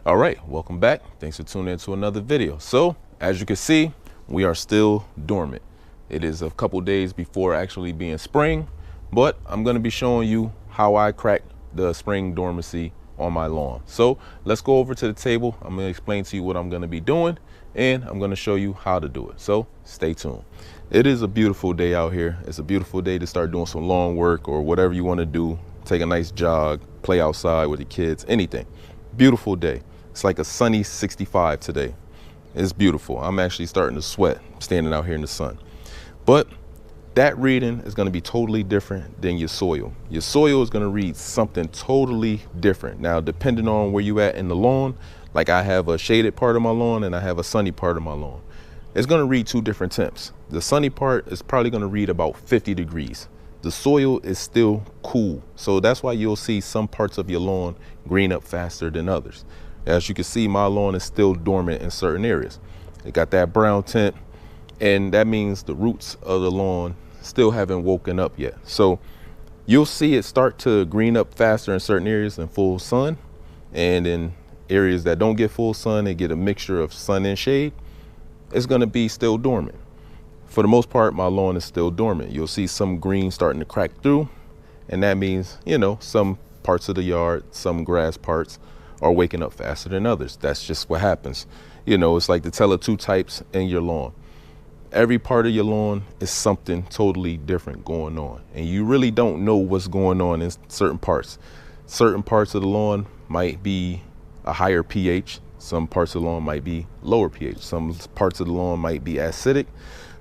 All right, welcome back. Thanks for tuning in to another video. So as you can see, we are still dormant. It is a couple days before actually being spring, but I'm going to be showing you how I crack the spring dormancy on my lawn. So let's go over to the table. I'm going to explain to you what I'm going to be doing, and I'm going to show you how to do it. So stay tuned. It is a beautiful day out here. It's a beautiful day to start doing some lawn work or whatever you want to do. Take a nice jog, play outside with the kids, anything. Beautiful day. It's like a sunny 65 today. It's beautiful. I'm actually starting to sweat standing out here in the sun. But that reading is going to be totally different than your soil. Your soil is going to read something totally different. Now, depending on where you at in the lawn, like I have a shaded part of my lawn and I have a sunny part of my lawn. It's going to read two different temps. The sunny part is probably going to read about 50 degrees. The soil is still cool. So that's why you'll see some parts of your lawn green up faster than others. As you can see, my lawn is still dormant in certain areas. It got that brown tint, and that means the roots of the lawn still haven't woken up yet. So you'll see it start to green up faster in certain areas in full sun, and in areas that don't get full sun, they get a mixture of sun and shade. It's going to be still dormant. For the most part, my lawn is still dormant. You'll see some green starting to crack through, and that means, you know, some parts of the yard, some grass parts are waking up faster than others. That's just what happens. You know, it's like the tell of two types in your lawn. Every part of your lawn is something totally different going on, and you really don't know what's going on in certain parts. Certain parts of the lawn might be a higher pH. Some parts of the lawn might be lower pH. Some parts of the lawn might be acidic.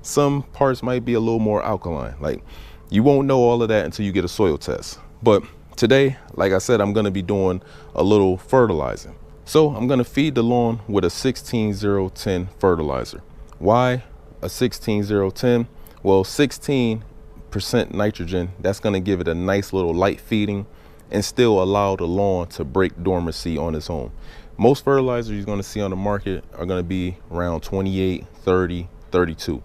Some parts might be a little more alkaline. Like, you won't know all of that until you get a soil test. But today, like I said, I'm going to be doing a little fertilizing. So I'm going to feed the lawn with a 16-0-10 fertilizer. Why a 16-0-10? Well, 16% nitrogen, that's going to give it a nice little light feeding and still allow the lawn to break dormancy on its own. Most fertilizers you're going to see on the market are going to be around 28, 30, 32.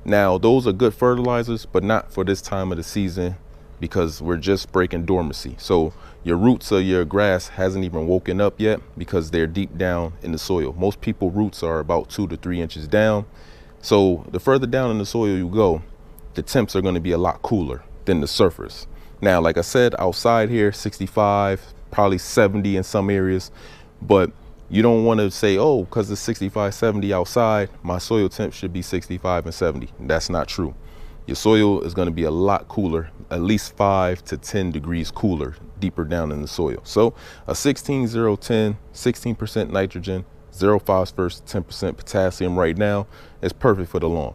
Now, those are good fertilizers, but not for this time of the season, because we're just breaking dormancy. So your roots of your grass hasn't even woken up yet because they're deep down in the soil. Most people roots are about 2 to 3 inches down. So the further down in the soil you go, the temps are going to be a lot cooler than the surface. Now, like I said, outside here, 65, probably 70 in some areas, but you don't want to say, oh, because it's 65, 70 outside, my soil temp should be 65 and 70. That's not true. Your soil is going to be a lot cooler, at least 5 to 10 degrees cooler deeper down in the soil. So a 16-0-10, 16% nitrogen, 0 phosphorus, 10% potassium right now is perfect for the lawn.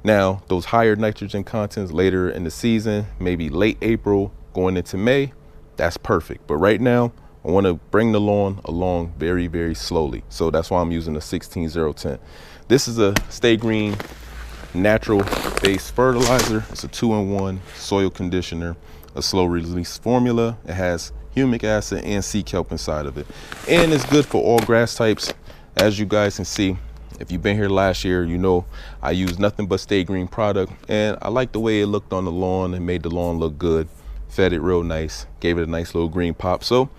Now, those higher nitrogen contents later in the season, maybe late April going into May, that's perfect. But right now, I want to bring the lawn along very, very slowly. So that's why I'm using a 16-0-10. This is a Stay Green natural based fertilizer. It's a 2-in-1 soil conditioner, a slow release formula. It has humic acid and sea kelp inside of it. And it's good for all grass types. As you guys can see, if you've been here last year, you know I used nothing but Stay Green product, and I like the way it looked on the lawn. It made the lawn look good, fed it real nice, gave it a nice little green pop. So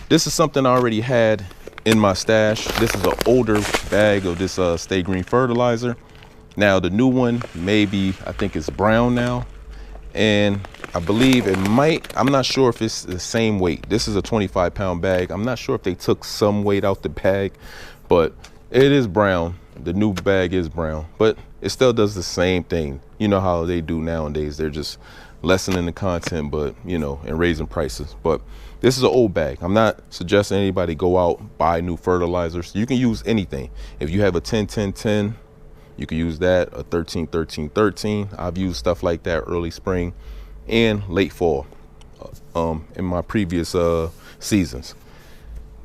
this is something I already had in my stash. This is an older bag of this Stay Green fertilizer. Now the new one, maybe, I think it's brown now, and I believe it might, I'm not sure if it's the same weight. This is a 25-pound bag. I'm not sure if they took some weight out the bag, but it is brown. The new bag is brown, but it still does the same thing. You know how they do nowadays. They're just lessening the content, but, you know, and raising prices. But this is an old bag. I'm not suggesting anybody go out, buy new fertilizers. You can use anything. If you have a 10-10-10, you can use that, a 13-13-13. I've used stuff like that early spring and late fall in my previous seasons.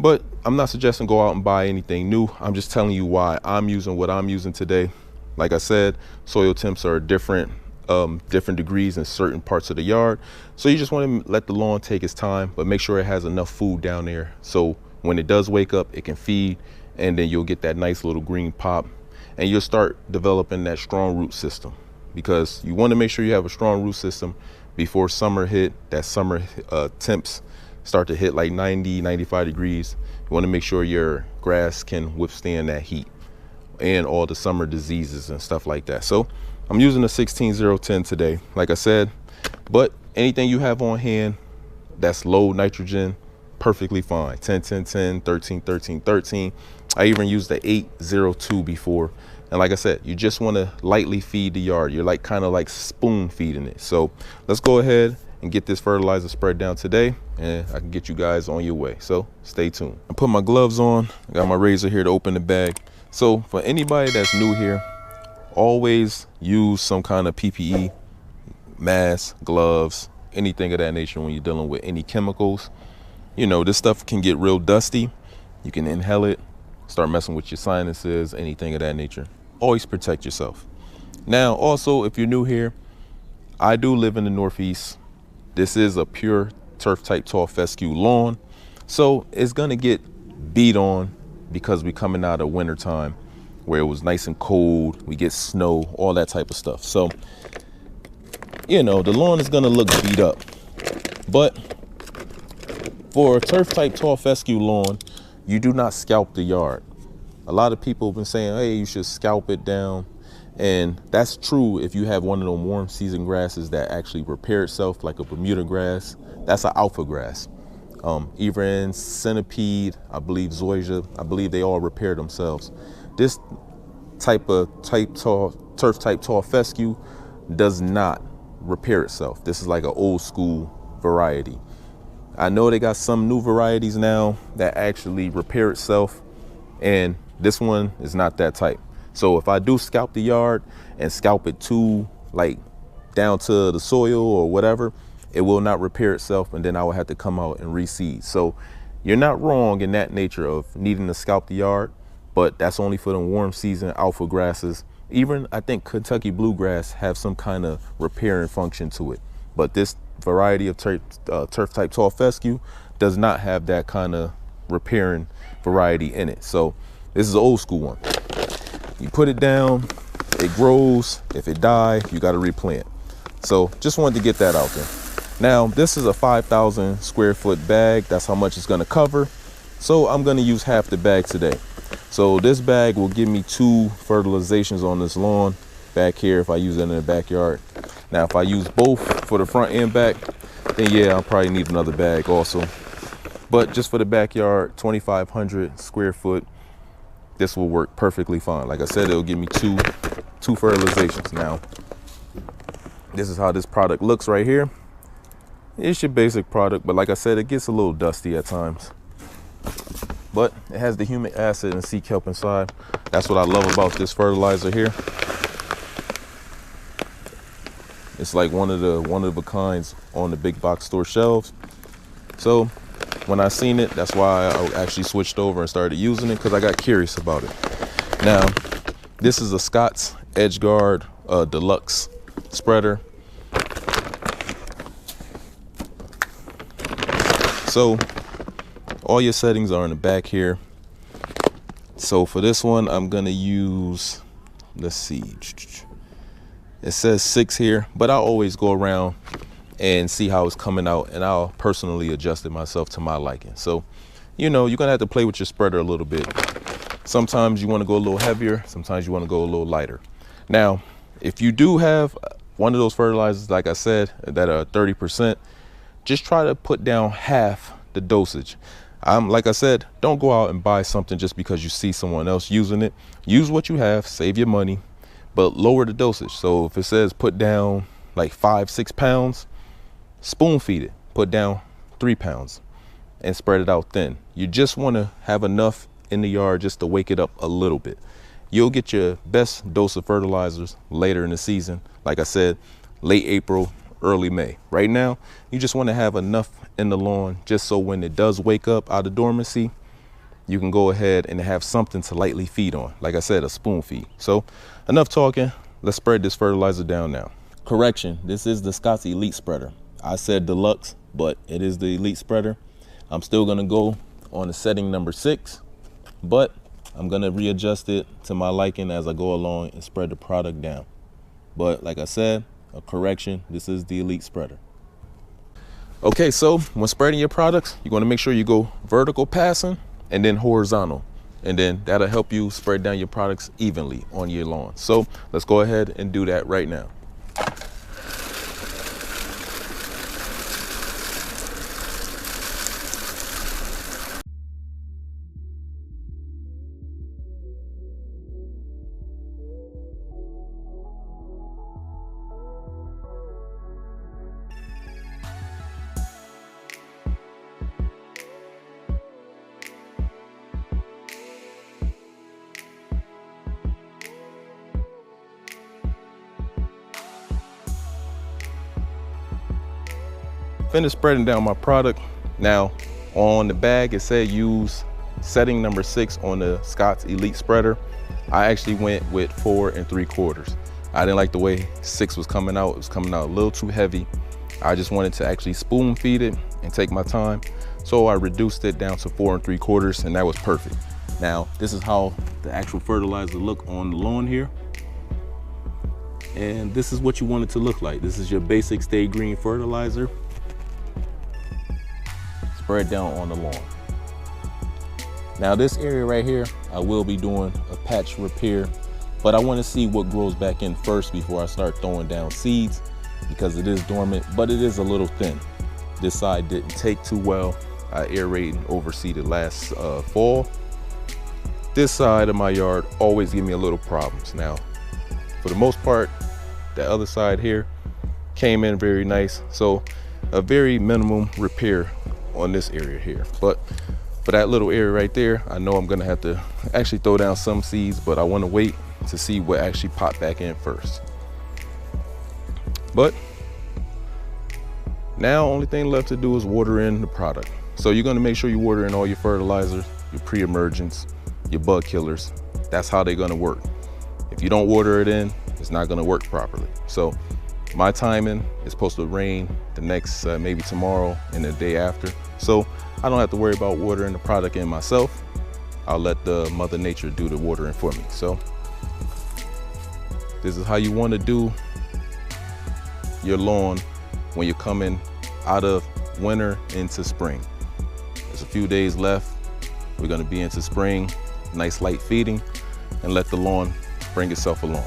But I'm not suggesting go out and buy anything new. I'm just telling you why I'm using what I'm using today. Like I said, soil temps are different degrees in certain parts of the yard. So you just want to let the lawn take its time, but make sure it has enough food down there. So when it does wake up, it can feed, and then you'll get that nice little green pop, and you'll start developing that strong root system, because you want to make sure you have a strong root system before summer hit. That summer temps start to hit like 90, 95 degrees, you want to make sure your grass can withstand that heat and all the summer diseases and stuff like that. So I'm using a 16010 today, like I said, but anything you have on hand that's low nitrogen, perfectly fine. 10, 10, 10, 13, 13, 13. I even used the 802 before. And like I said, you just want to lightly feed the yard. You're like kind of like spoon feeding it. So let's go ahead and get this fertilizer spread down today, and I can get you guys on your way. So stay tuned. I put my gloves on. I got my razor here to open the bag. So for anybody that's new here, always use some kind of PPE, mask, gloves, anything of that nature when you're dealing with any chemicals. You know, this stuff can get real dusty. You can inhale it, start messing with your sinuses, anything of that nature. Always protect yourself. Now, also, if you're new here, I do live in the Northeast. This is a pure turf type tall fescue lawn. So it's gonna get beat on because we're coming out of winter time where it was nice and cold. We get snow, all that type of stuff. So, you know, the lawn is gonna look beat up. But for a turf type tall fescue lawn, you do not scalp the yard. A lot of people have been saying, hey, you should scalp it down. And that's true if you have one of those warm season grasses that actually repair itself, like a Bermuda grass. That's an alpha grass. Even centipede, I believe zoysia, I believe they all repair themselves. This turf type tall fescue does not repair itself. This is like an old school variety. I know they got some new varieties now that actually repair itself, and this one is not that type. So if I do scalp the yard and scalp it to like down to the soil or whatever, it will not repair itself, and then I will have to come out and reseed. So you're not wrong in that nature of needing to scalp the yard, but that's only for the warm season alpha grasses. Even I think Kentucky bluegrass have some kind of repairing function to it, but this variety of turf type tall fescue does not have that kind of repairing variety in it. So this is an old school one. You put it down, it grows. If it dies, you got to replant. So just wanted to get that out there. Now, this is a 5,000 square foot bag. That's how much it's going to cover. So I'm going to use half the bag today. So this bag will give me 2 fertilizations on this lawn back here if I use it in the backyard. Now, if I use both for the front and back, then yeah, I'll probably need another bag also. But just for the backyard, 2,500 square foot, this will work perfectly fine. Like I said, it'll give me two fertilizations. Now, this is how this product looks right here. It's your basic product, but like I said, it gets a little dusty at times. But it has the humic acid and sea kelp inside. That's what I love about this fertilizer here. It's like one of the kinds on the big box store shelves. So when I seen it, that's why I actually switched over and started using it, because I got curious about it. Now, this is a Scott's Edge Guard Deluxe spreader. So all your settings are in the back here. So for this one, I'm gonna use, let's see, it says 6 here, but I'll always go around and see how it's coming out, and I'll personally adjust it myself to my liking. So, you know, you're gonna have to play with your spreader a little bit. Sometimes you wanna go a little heavier, sometimes you wanna go a little lighter. Now, if you do have one of those fertilizers, like I said, that are 30%, just try to put down half the dosage. Like I said, don't go out and buy something just because you see someone else using it. Use what you have, save your money, but lower the dosage. So if it says put down like 5-6 pounds, spoon feed it, put down 3 pounds and spread it out thin. You just want to have enough in the yard just to wake it up a little bit. You'll get your best dose of fertilizers later in the season. Like I said, late April, early May. Right now, you just want to have enough in the lawn just so when it does wake up out of dormancy, you can go ahead and have something to lightly feed on. Like I said, a spoon feed. So enough talking, let's spread this fertilizer down now. Correction, this is the Scott's Elite Spreader. I said deluxe, but it is the Elite Spreader. I'm still gonna go on the setting number 6, but I'm gonna readjust it to my liking as I go along and spread the product down. But like I said, a correction, this is the Elite Spreader. Okay, so when spreading your products, you're going to make sure you go vertical passing and then horizontal, and then that'll help you spread down your products evenly on your lawn. So let's go ahead and do that right now. Finished spreading down my product. Now on the bag it said use setting number 6 on the Scott's Elite spreader. I actually went with 4 3/4. I didn't like the way 6 was coming out. It was coming out a little too heavy. I just wanted to actually spoon feed it and take my time, so I reduced it down to 4 3/4, and that was perfect. Now this is how the actual fertilizer look on the lawn here, and this is what you want it to look like. This is your basic Stay Green fertilizer. Spread down on the lawn. Now this area right here, I will be doing a patch repair, but I want to see what grows back in first before I start throwing down seeds, because it is dormant, but it is a little thin. This side didn't take too well. I aerated and overseeded last fall. This side of my yard always give me a little problems. Now, for the most part, the other side here came in very nice. So a very minimum repair on this area here, but for that little area right there, I know I'm gonna have to actually throw down some seeds, but I want to wait to see what actually popped back in first. But now only thing left to do is water in the product. So you're gonna make sure you water in all your fertilizers, your pre-emergents, your bug killers. That's how they're gonna work. If you don't water it in, it's not gonna work properly. So my timing is supposed to rain the next maybe tomorrow and the day after, so I don't have to worry about watering the product in myself. I'll let the Mother Nature do the watering for me. So this is how you want to do your lawn when you're coming out of winter into spring. There's a few days left. We're going to be into spring, nice light feeding, and let the lawn bring itself along.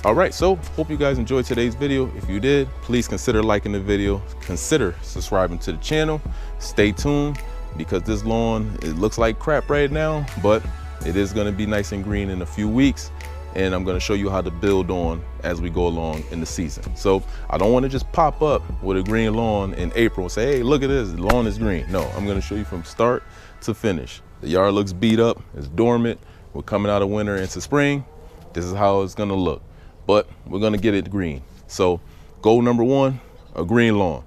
All right, so hope you guys enjoyed today's video. If you did, please consider liking the video, consider subscribing to the channel. Stay tuned, because this lawn, it looks like crap right now, but it is gonna be nice and green in a few weeks, and I'm gonna show you how to build on as we go along in the season. So I don't wanna just pop up with a green lawn in April and say, hey, look at this, the lawn is green. No, I'm gonna show you from start to finish. The yard looks beat up, it's dormant, we're coming out of winter into spring. This is how it's gonna look, but we're gonna get it green. So goal number 1, a green lawn.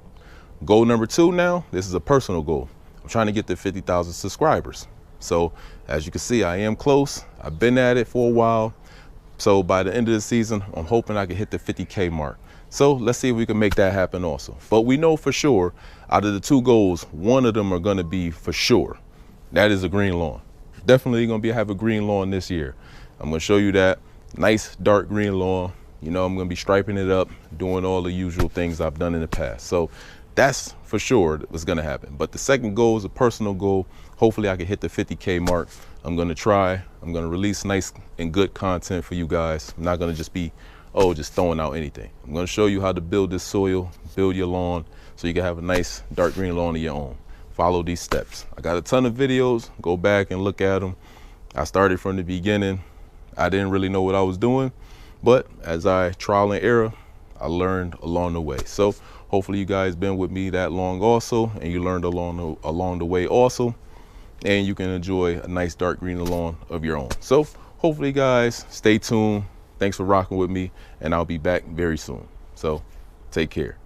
Goal number 2 now, this is a personal goal. I'm trying to get to 50,000 subscribers. So as you can see, I am close. I've been at it for a while. So by the end of the season, I'm hoping I can hit the 50K mark. So let's see if we can make that happen also. But we know for sure, out of the 2 goals, one of them are gonna be for sure. That is a green lawn. Definitely gonna have a green lawn this year. I'm gonna show you that. Nice dark green lawn. You know, I'm gonna be striping it up, doing all the usual things I've done in the past. So that's for sure what's gonna happen. But the second goal is a personal goal. Hopefully I can hit the 50K mark. I'm gonna try. I'm gonna release nice and good content for you guys. I'm not gonna just be, just throwing out anything. I'm gonna show you how to build this soil, build your lawn, so you can have a nice dark green lawn of your own. Follow these steps. I got a ton of videos. Go back and look at them. I started from the beginning. I didn't really know what I was doing, but as I trial and error, I learned along the way. So hopefully you guys been with me that long also, and you learned along the way also, and you can enjoy a nice dark green lawn of your own. So hopefully guys, stay tuned. Thanks for rocking with me, and I'll be back very soon. So take care.